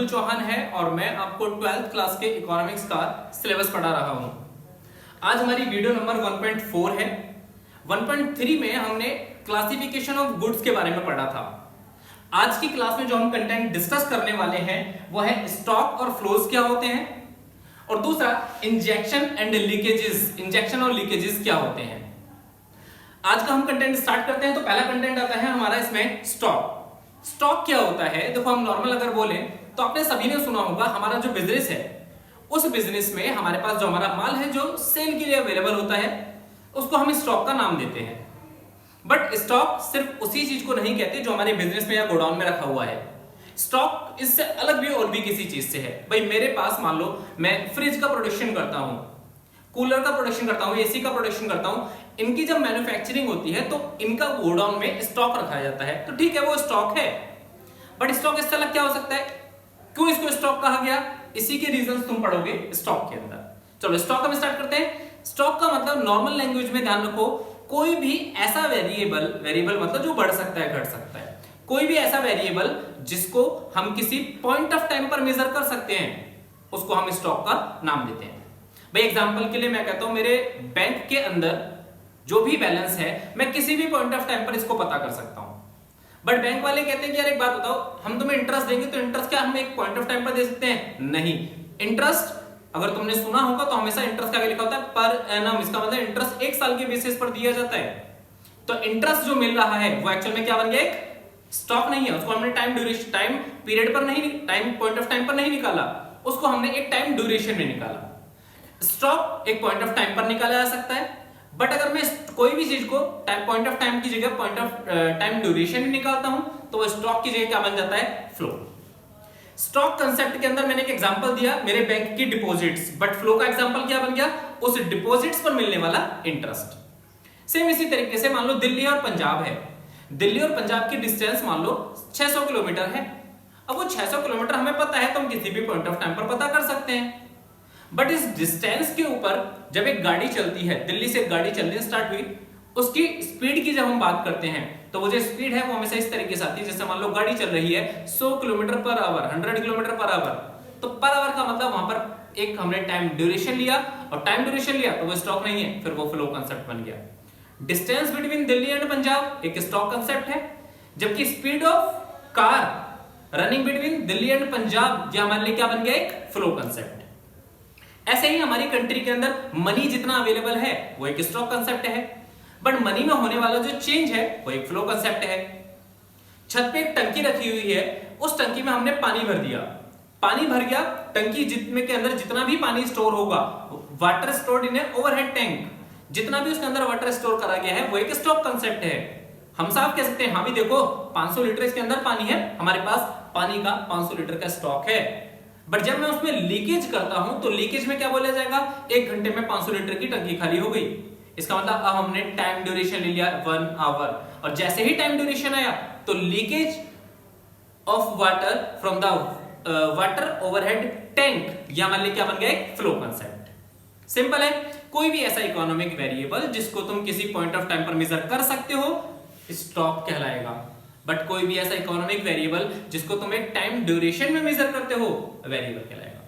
अतुल चौहान है और मैं आपको 12th क्लास के इकोनॉमिक्स का सिलेबस पढ़ा रहा हूं। आज हमारी वीडियो नंबर 1.4 है। 1.3 में हमने क्लासिफिकेशन ऑफ गुड्स के बारे में पढ़ा था। आज की क्लास में जो हम कंटेंट डिस्कस करने वाले हैं वो है स्टॉक और फ्लोज क्या होते हैं, और दूसरा इंजेक्शन एंड लीकेजेस, इंजेक्शन और लीकेजेस क्या होते हैं। आज का हम कंटेंट स्टार्ट करते हैं। तो पहला कंटेंट आता है हमारा इसमें स्टॉक। स्टॉक क्या होता है? देखो, हम नॉर्मल अगर बोले तो आपने सभी ने सुना होगा, हमारा जो बिजनेस है उस बिजनेस में हमारे पास जो हमारा माल है जो सेल के लिए अवेलेबल होता है उसको हम स्टॉक का नाम देते हैं। बट स्टॉक सिर्फ उसी चीज को नहीं कहते जो हमारे बिजनेस में या गोडाउन में रखा हुआ है। स्टॉक इससे अलग भी और भी किसी चीज से है। भाई मेरे पास मान लो मैं फ्रिज का प्रोडक्शन करता हूं, कूलर का प्रोडक्शन करता हूं, एसी का प्रोडक्शन करता हूं। इनकी जब मैन्युफैक्चरिंग होती है तो इनका गोडाउन में स्टॉक रखा जाता है, तो ठीक है वो स्टॉक है। बट स्टॉक इससे अलग क्या हो सकता है? क्यों इसको स्टॉक कहा गया? इसी के रीजंस तुम पढ़ोगे स्टॉक के अंदर। चलो स्टॉक हम स्टार्ट करते हैं। स्टॉक का मतलब नॉर्मल लैंग्वेज में ध्यान रखो, कोई भी ऐसा वेरिएबल मतलब जो बढ़ सकता है घट सकता है, कोई भी ऐसा वेरिएबल जिसको हम किसी पॉइंट ऑफ टाइम पर मेजर कर सकते हैं उसको हम स्टॉक का नाम देते हैं। भाई एग्जांपल के लिए मैं कहता हूं मेरे बैंक के अंदर जो भी बैलेंस है मैं किसी भी पॉइंट ऑफ टाइम पर इसको पता कर सकता हूं। बट बैंक वाले कहते हैं कि यार एक बात बताओ, हम तुम्हें इंटरेस्ट देंगे तो इंटरेस्ट क्या हम एक पॉइंट ऑफ टाइम पर दे सकते हैं? नहीं। इंटरेस्ट अगर तुमने सुना होगा तो हमेशा इंटरेस्ट क्या लिखा होता है? Per annum. इसका मतलब इंटरेस्ट एक साल के बेसिस पर दिया जाता है। तो इंटरेस्ट जो मिल रहा है वो एक्चुअल में क्या बन गया? एक स्टॉक नहीं है। उसको हमने टाइम ड्यूरेशन, टाइम पीरियड पर नहीं, टाइम पॉइंट ऑफ टाइम पर नहीं निकाला, उसको हमने एक टाइम ड्यूरेशन में निकाला। स्टॉक एक पॉइंट ऑफ टाइम पर निकाला जा सकता है, बट अगर मैं कोई भी चीज को पॉइंट ऑफ टाइम की जगह पॉइंट ऑफ टाइम ड्यूरेशन में निकालता हूं तो वो स्टॉक की जगह क्या बन जाता है? फ्लो। स्टॉक कंसेप्ट के अंदर मैंने एक एग्जांपल दिया मेरे बैंक की डिपॉजिट्स, बट फ्लो का एग्जांपल क्या बन गया? उस डिपॉजिट्स पर मिलने वाला इंटरेस्ट। सेम इसी तरीके से मान लो दिल्ली और पंजाब है। दिल्ली और पंजाब की डिस्टेंस मान लो 600 किलोमीटर है। अब वो 600 किलोमीटर हमें पता है तो हम किसी भी पॉइंट ऑफ टाइम पर पता कर सकते हैं। बट इस डिस्टेंस के ऊपर जब एक गाड़ी चलती है, दिल्ली से गाड़ी चलनी स्टार्ट हुई, उसकी स्पीड की जब हम बात करते हैं तो वो जो स्पीड है वो हमेशा इस तरीके से आती है, जैसे मान लो गाड़ी चल रही है 100 kilometre per hour, 100 kilometre per hour. तो पर आवर का मतलब वहां पर एक हमने टाइम ड्यूरेशन लिया, और टाइम ड्यूरेशन लिया तो वो स्टॉक नहीं है, फिर वो फ्लो कंसेप्ट बन गया। Distance between Delhi and Punjab एक स्टॉक कंसेप्ट है, जबकि speed of car running between Delhi and Punjab ये हमारे लिए क्या बन गया? एक फ्लो कंसेप्ट। ऐसे ही हमारी कंट्री के अंदर मनी जितना अवेलेबल है वो एक स्टॉक कंसेप्ट है, बट मनी में होने वाला जो चेंज है वो एक फ्लो कंसेप्ट है। छत पे एक टंकी रखी हुई है, उस टंकी में हमने पानी भर दिया, पानी भर गया, टंकी जितने के अंदर जितना भी पानी स्टोर होगा, water stored in overhead tank, जितना भी उसके अंदर वाटर स्टोर करा गया है वो एक स्टॉक कंसेप्ट है। हम साफ कह सकते हैं हाँ भी देखो 500 लीटर इसके अंदर पानी है, हमारे पास पानी का 500 लीटर का स्टॉक है। बट जब मैं उसमें लीकेज करता हूं तो लीकेज में क्या बोला जाएगा? 1 घंटे में 500 लीटर की टंकी खाली हो गई। इसका मतलब अब हमने टाइम ड्यूरेशन ले लिया 1 आवर, और जैसे ही टाइम ड्यूरेशन आया तो leakage of water from the water overhead tank, यह हमारे लिए क्या बन गया? एक फ्लो कंसेप्ट। सिंपल है। कोई भी ऐसा इकोनॉमिक वेरिएबल जिसको तुम किसी पॉइंट ऑफ टाइम पर मेजर कर सकते हो स्टॉक कहलाएगा, बट कोई भी ऐसा इकोनॉमिक वेरिएबल जिसको तुम एक टाइम ड्यूरेशन में मेजर करते हो वेरिएबल कहलाएगा।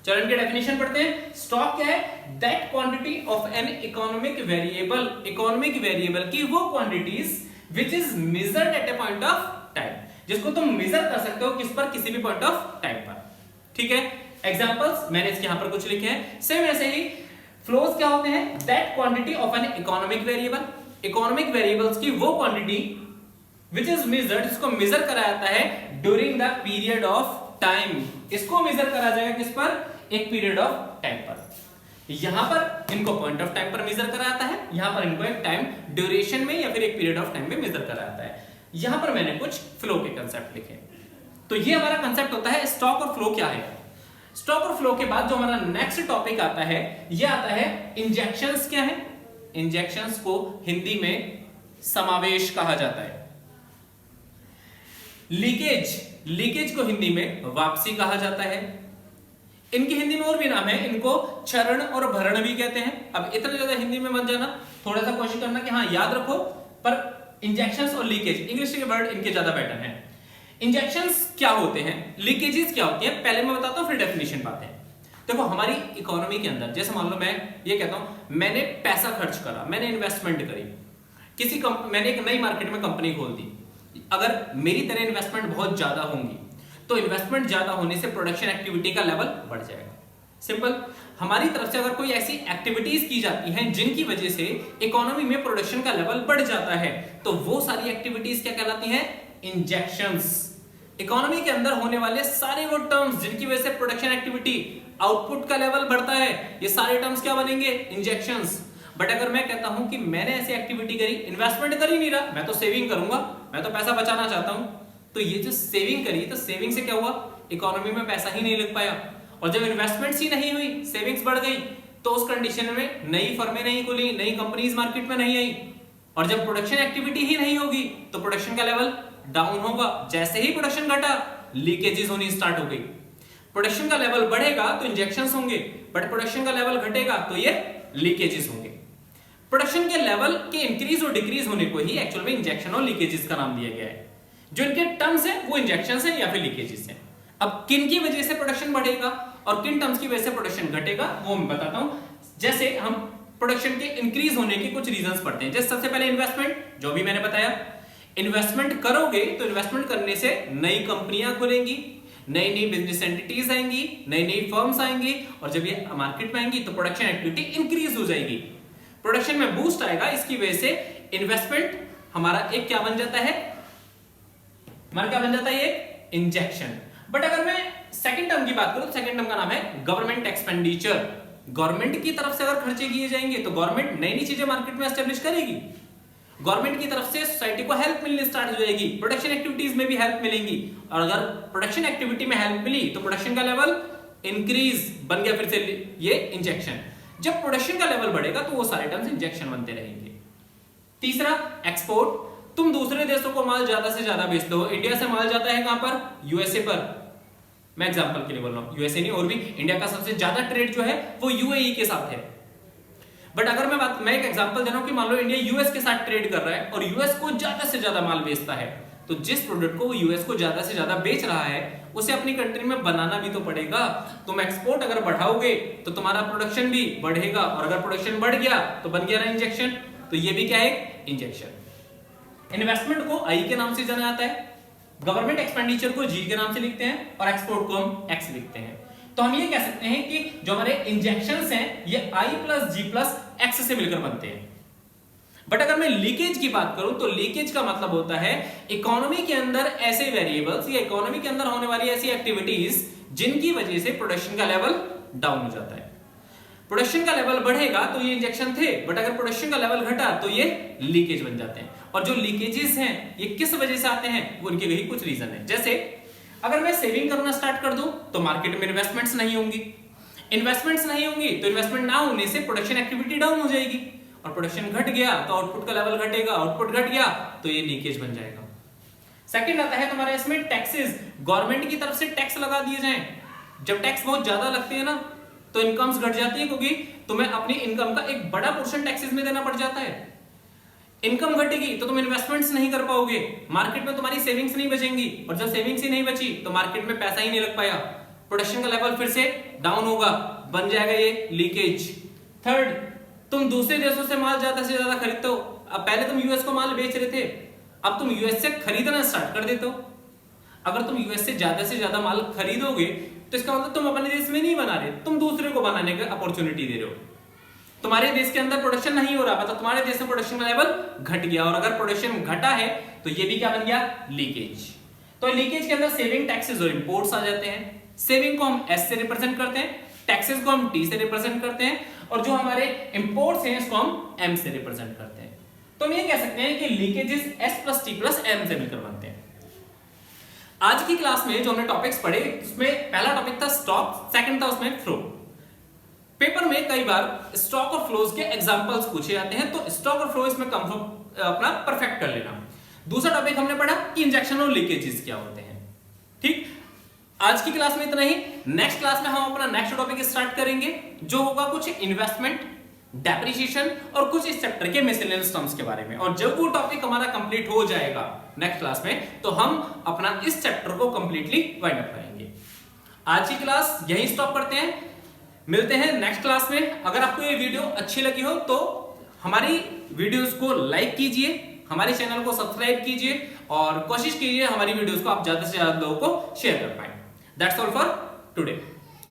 चलो इनके डेफिनेशन पढ़ते हैं। स्टॉक क्या है? That quantity of an economic variable, economic variable की वो quantities which is measured at a point of time, जिसको तुम मेजर कर सकते हो किस पर? किसी भी पॉइंट ऑफ टाइम पर। ठीक है। एग्जांपल्स मैंने इसके यहां पर कुछ लिखे हैं। सेम ऐसे ही फ्लोज क्या होते हैं? That quantity of an economic variable, economic variables की वो क्वांटिटी which is measured, इसको मेजर करा जाता है during the period of time। इसको मेजर करा जाएगा किस पर? एक पीरियड ऑफ टाइम पर। यहां पर इनको पॉइंट ऑफ टाइम पर मेजर करा जाता है, यहां पर इनको एक टाइम ड्यूरेशन में या फिर एक पीरियड ऑफ टाइम में मेजर करा जाता है। यहां पर मैंने कुछ फ्लो के कंसेप्ट लिखे। तो ये हमारा कंसेप्ट होता है स्टॉक और फ्लो क्या है। स्टॉक और फ्लो के बाद जो हमारा नेक्स्ट टॉपिक आता है ये आता है इंजेक्शंस क्या है। इंजेक्शंस को हिंदी में समावेश कहा जाता है। लीकेज, लीकेज को हिंदी में वापसी कहा जाता है। इनकी हिंदी में और भी नाम है, इनको चरण और भरण भी कहते हैं। अब इतना ज्यादा हिंदी में मत जाना, थोड़ा सा कोशिश करना कि हाँ याद रखो, पर इंजेक्शंस और लीकेज इंग्लिश के वर्ड इनके ज्यादा बेटर हैं। इंजेक्शंस क्या होते हैं, लीकेजेस क्या होती हैं, पहले मैं बताता हूं फिर डेफिनेशन पाते हैं। देखो हमारी इकोनॉमी के अंदर जैसे मान लो मैं ये कहता हूं मैंने पैसा खर्च करा, मैंने इन्वेस्टमेंट करी, मैंने एक नई मार्केट में कंपनी खोल दी। अगर मेरी तरह इन्वेस्टमेंट बहुत ज्यादा होंगी तो इन्वेस्टमेंट ज्यादा होने से प्रोडक्शन एक्टिविटी का लेवल बढ़ जाएगा। सिंपल, हमारी तरफ से अगर कोई ऐसी एक्टिविटीज की जाती हैं जिनकी वजह से इकोनॉमी में प्रोडक्शन का लेवल बढ़ जाता है तो वो सारी एक्टिविटीज क्या कहलाती हैं, इंजेक्शंस। इकोनॉमी के अंदर होने वाले सारे वो टर्म्स जिनकी वजह से प्रोडक्शन एक्टिविटी आउटपुट का लेवल बढ़ता है, ये सारे टर्म्स क्या बनेंगे, इंजेक्शंस। बट अगर मैं कहता हूं कि मैंने ऐसी एक्टिविटी करी, इन्वेस्टमेंट कर ही नहीं रहा, मैं तो सेविंग करूंगा, मैं तो पैसा बचाना चाहता हूं, तो ये जो सेविंग करी तो सेविंग से क्या हुआ, इकोनॉमी में पैसा ही नहीं लग पाया। और जब इन्वेस्टमेंट्स ही नहीं हुई, सेविंग्स बढ़ गई, तो उस कंडीशन में नई फर्में नहीं खुली, नई कंपनीज मार्केट में नहीं आई। और जब प्रोडक्शन एक्टिविटी ही नहीं होगी तो प्रोडक्शन का लेवल डाउन होगा। जैसे ही प्रोडक्शन घटा, लीकेजेस होनी स्टार्ट हो गई। प्रोडक्शन का लेवल बढ़ेगा तो इंजेक्शंस होंगे, बट प्रोडक्शन का लेवल घटेगा तो ये लीकेजेस होंगे। प्रोडक्शन के लेवल के इंक्रीज और डिक्रीज होने को ही एक्चुअल में इंजेक्शन और लीकेजेस का नाम दिया गया है। जो इनके टर्म्स है वो इंजेक्शंस है या फिर लीकेजेस है। अब किन की वजह से प्रोडक्शन बढ़ेगा और किन टर्म्स की वजह से प्रोडक्शन घटेगा वो मैं बताता हूं। जैसे हम प्रोडक्शन के इंक्रीज होने के कुछ रीजंस पढ़ते हैं। जैसे सबसे पहले इन्वेस्टमेंट, जो भी मैंने बताया, इन्वेस्टमेंट करोगे तो इन्वेस्टमेंट करने से नई कंपनियां खुलेंगी, नई नई बिजनेस एंटिटीज आएंगी, नई नई फर्म्स आएंगी, और जब ये मार्केट में आएंगी तो प्रोडक्शन एक्टिविटी इंक्रीज हो जाएगी, प्रोडक्शन में बूस्ट आएगा। इसकी वजह से इन्वेस्टमेंट हमारा एक क्या बन जाता है, हमारा क्या बन जाता है, ये इंजेक्शन। बट अगर मैं सेकंड टर्म की बात करूं तो सेकंड टर्म का नाम है गवर्नमेंट एक्सपेंडिचर। गवर्नमेंट की तरफ से अगर खर्चे किए जाएंगे तो गवर्नमेंट नई नई चीजें मार्केट में एस्टेब्लिश करेगी, गवर्नमेंट की तरफ से सोसाइटी को हेल्प मिलनी स्टार्ट हो जाएगी, प्रोडक्शन एक्टिविटीज में भी हेल्प मिलेंगी। और अगर प्रोडक्शन एक्टिविटी में हेल्प मिली तो प्रोडक्शन का लेवल इंक्रीज बन गया, फिर से ये इंजेक्शन। जब प्रोडक्शन का लेवल बढ़ेगा तो वो सारे टर्म्स इंजेक्शन बनते रहेंगे। तीसरा, एक्सपोर्ट। तुम दूसरे देशों को माल ज्यादा से ज्यादा बेचते हो। इंडिया से माल जाता है कहां पर, यूएसए पर। मैं एग्जांपल के लिए बोल रहा हूं, यूएसए नहीं, और भी इंडिया का सबसे ज्यादा ट्रेड जो है वो यूएई के साथ है। बट अगर मैं एक एग्जांपल दे रहा हूं कि मान लो इंडिया यूएस के साथ ट्रेड कर रहा है और यूएस को ज्यादा से ज्यादा माल बेचता है, तो जिस प्रोडक्ट को वो यूएस को ज्यादा से ज्यादा बेच रहा है उसे अपनी कंट्री में बनाना भी तो पड़ेगा। तुम एक्सपोर्ट अगर बढ़ाओगे तो तुम्हारा प्रोडक्शन भी बढ़ेगा, और अगर प्रोडक्शन बढ़ गया तो बन गया ना इंजेक्शन। तो ये भी क्या है, इंजेक्शन। इन्वेस्टमेंट को आई के नाम से जाना जाता है, गवर्नमेंट एक्सपेंडिचर को जी के नाम से लिखते हैं, और एक्सपोर्ट को हम एक्स लिखते हैं। तो हम ये कह सकते हैं कि जो हमारे इंजेक्शंस हैं ये आई प्लस जी प्लस एक्स से मिलकर बनते हैं। बट अगर मैं लीकेज की बात करूं तो लीकेज का मतलब होता है इकोनॉमी के अंदर ऐसे वेरिएबल्स या इकोनॉमी के अंदर होने वाली ऐसी एक्टिविटीज जिनकी वजह से प्रोडक्शन का लेवल डाउन हो जाता है। प्रोडक्शन का लेवल बढ़ेगा तो ये इंजेक्शन थे, बट अगर प्रोडक्शन का लेवल घटा तो ये लीकेज बन जाते हैं। और जो लीकेजेस हैं ये किस वजह से आते हैं, वो उनके वही कुछ रीजन है। जैसे अगर मैं सेविंग करना स्टार्ट कर दूं तो मार्केट में इन्वेस्टमेंट्स नहीं होंगी, इन्वेस्टमेंट्स नहीं होंगी तो इन्वेस्टमेंट ना होने से प्रोडक्शन एक्टिविटी डाउन हो जाएगी, और प्रोडक्शन घट गया तो आउटपुट का लेवल घटेगा, आउटपुट घट गया तो ये लीकेज बन जाएगा। सेकंड आता है तुम्हारा इसमें टैक्सेस। गवर्नमेंट की तरफ से टैक्स लगा दिए जाएं। जब टैक्स बहुत ज्यादा लगते हैं ना तो इनकम्स घट जाती है, क्योंकि तुम्हें अपनी इनकम का एक बड़ा पोर्शन टैक्सेस में देना पड़ जाता है। इनकम घटेगी तो तुम इन्वेस्टमेंट्स नहीं कर पाओगे, मार्केट में तुम्हारी सेविंग्स नहीं बचेंगी, और जब सेविंग्स ही नहीं बची तो मार्केट में पैसा ही नहीं लग पाया, प्रोडक्शन का लेवल फिर से डाउन होगा, बन जाएगा ये लीकेज। थर्ड, तुम दूसरे देशों से माल ज्यादा से ज्यादा खरीदते हो। अब पहले तुम यूएस को माल बेच रहे थे, अब तुम यूएस से खरीदना स्टार्ट कर देते हो। अगर तुम यूएस से ज्यादा माल खरीदोगे तो इसका मतलब तुम अपने देश में नहीं बना रहे, तुम दूसरे को बनाने का अपॉर्चुनिटी दे रहे हो। तुम्हारे देश के अंदर प्रोडक्शन नहीं हो रहा, मतलब तुम्हारे देश में प्रोडक्शन का लेवल घट गया, और अगर प्रोडक्शन घटा है तो ये भी क्या बन गया, लीकेज। तो लीकेज के अंदर सेविंग, टैक्सेस और इंपोर्ट्स आ जाते हैं। सेविंग को हम एस से रिप्रेजेंट करते हैं, टैक्सेस को हम टी से रिप्रेजेंट करते हैं, और जो हमारे इंपोर्ट्स हैं इसको हम एम से रिप्रेजेंट करते हैं। तो हम ये कह सकते हैं कि leakages S plus T plus M से मिलकर बनते हैं। आज की क्लास में जो हमने टॉपिक्स पढ़े उसमें पहला टॉपिक था स्टॉक, सेकंड था उसमें फ्लो। पेपर में कई बार स्टॉक और फ्लोज के एग्जांपल्स पूछे जाते हैं, तो स्टॉक और फ्लो इसमें अपना परफेक्ट कर लेना। दूसरा टॉपिक हमने पढ़ा कि इंजेक्शन और लीकेजेस क्या होते हैं। ठीक, आज की क्लास में इतना ही। नेक्स्ट क्लास में हम अपना नेक्स्ट टॉपिक स्टार्ट करेंगे जो होगा कुछ इन्वेस्टमेंट, डेप्रिसिएशन और कुछ इस चैप्टर के मिसलेनियस टर्म्स के बारे में। और जब वो टॉपिक हमारा कंप्लीट हो जाएगा नेक्स्ट क्लास में, तो हम अपना इस चैप्टर को कंप्लीटली वाइंड अप करेंगे। आज की क्लास यहीं स्टॉप करते हैं, मिलते हैं नेक्स्ट क्लास में। अगर आपको ये वीडियो अच्छी लगी हो तो हमारी वीडियोस को लाइक कीजिए, हमारे चैनल को सब्सक्राइब कीजिए और कोशिश कीजिए हमारी वीडियोस को आप ज्यादा से ज्यादा लोगों को शेयर कर पाए। That's all for today.